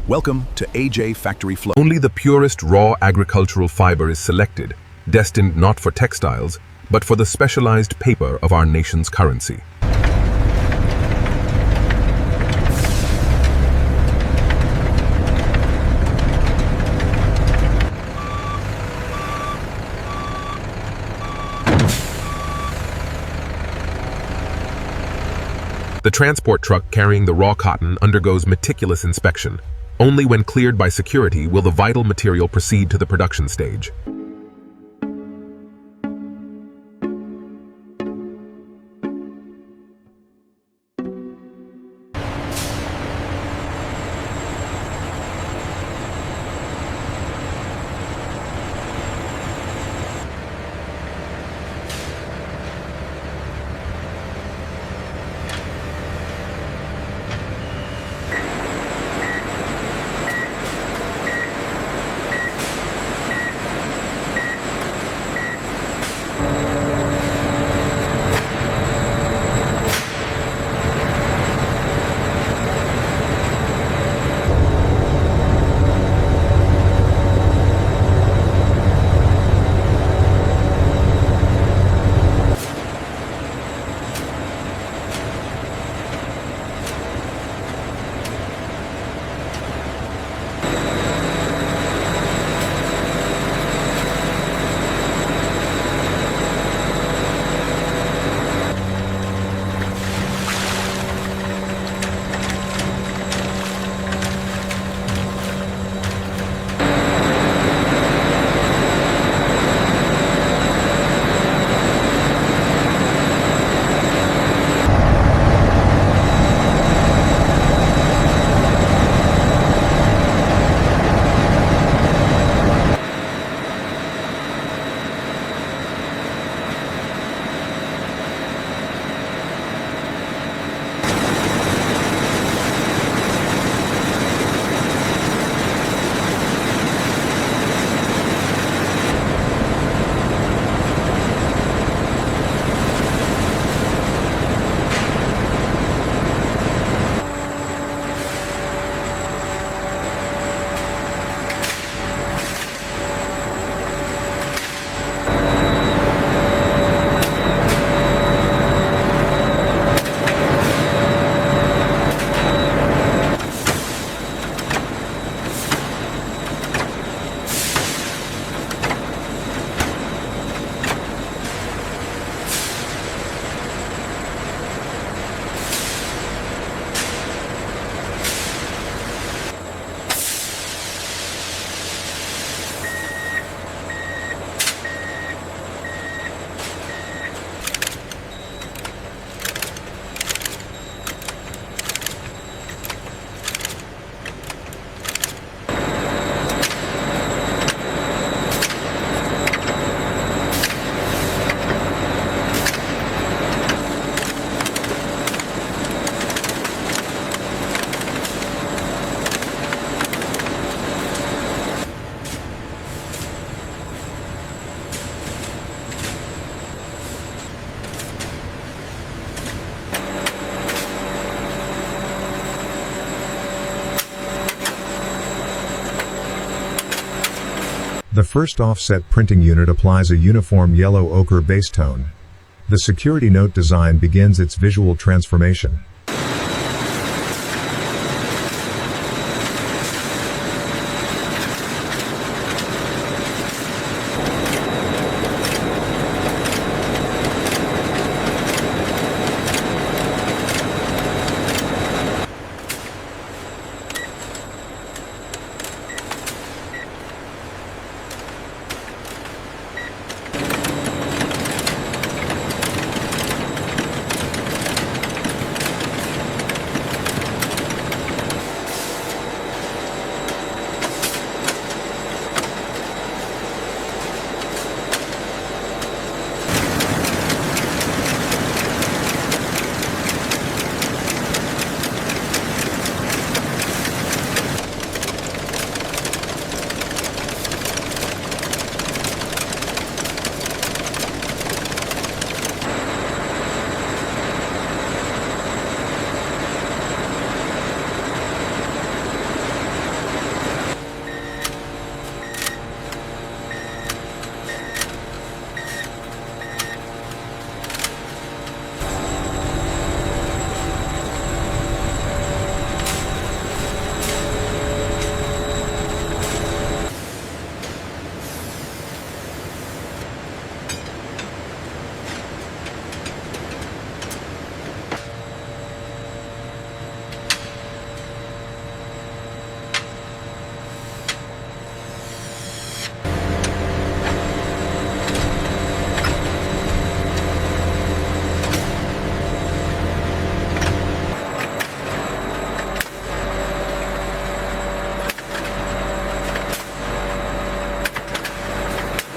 Welcome to AJ Factory Flow. Only the purest raw agricultural fiber is selected, destined not for textiles, but for the specialized paper of our nation's currency. The transport truck carrying the raw cotton undergoes meticulous inspection. Only when cleared by security will the vital material proceed to the production stage. The first offset printing unit applies a uniform yellow ochre base tone. The security note design begins its visual transformation.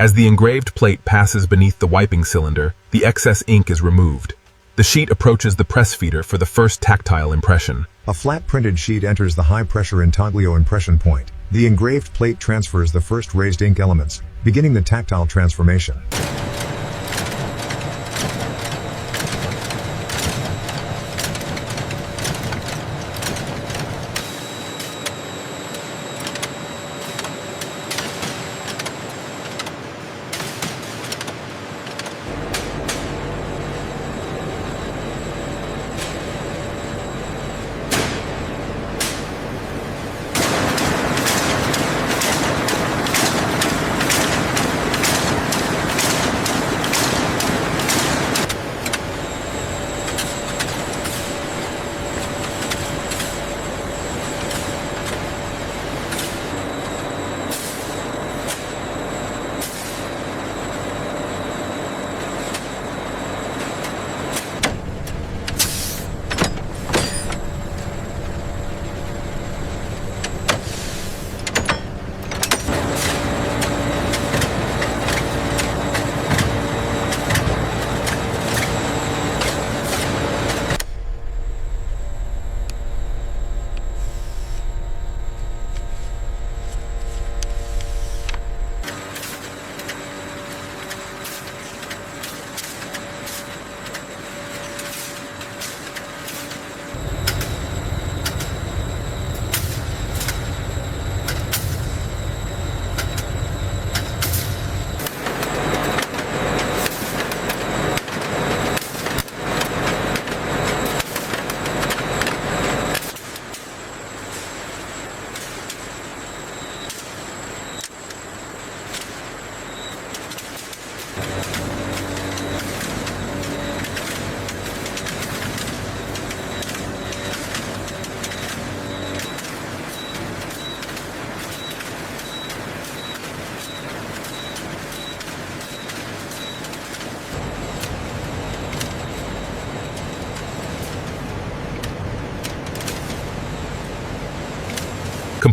As the engraved plate passes beneath the wiping cylinder, the excess ink is removed. The sheet approaches the press feeder for the first tactile impression. A flat printed sheet enters the high-pressure Intaglio impression point. The engraved plate transfers the first raised ink elements, beginning the tactile transformation.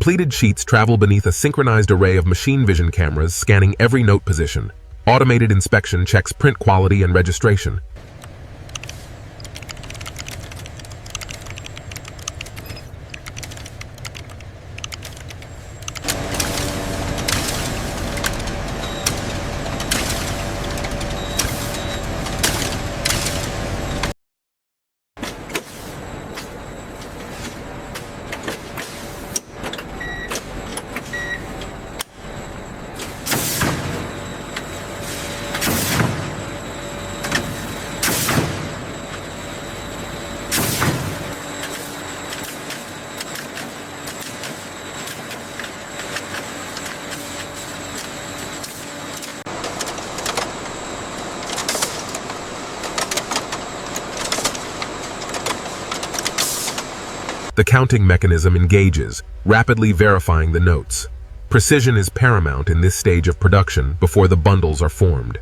Completed sheets travel beneath a synchronized array of machine vision cameras scanning every note position. Automated inspection checks print quality and registration. The counting mechanism engages, rapidly verifying the notes. Precision is paramount in this stage of production before the bundles are formed.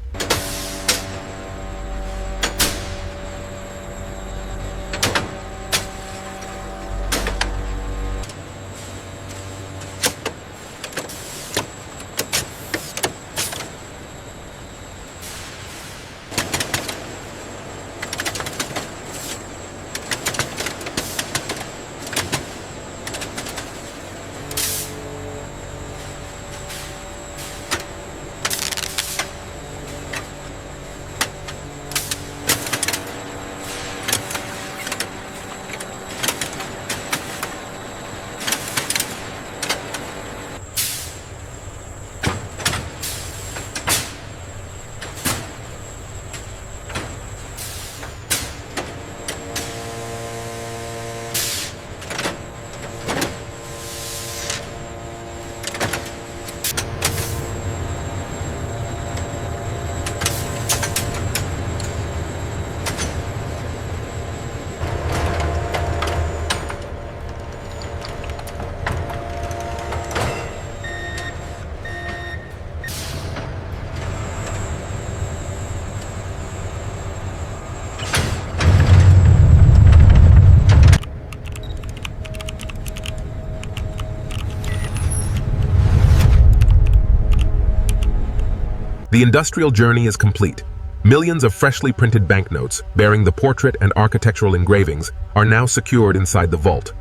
The industrial journey is complete. Millions of freshly printed banknotes, bearing the portrait and architectural engravings, are now secured inside the vault.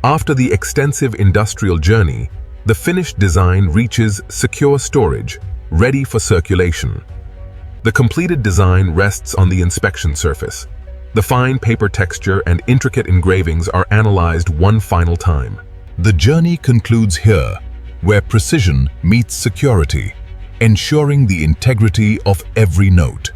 After the extensive industrial journey, the finished design reaches secure storage, ready for circulation. The completed design rests on the inspection surface. The fine paper texture and intricate engravings are analyzed one final time. The journey concludes here, where precision meets security, ensuring the integrity of every note.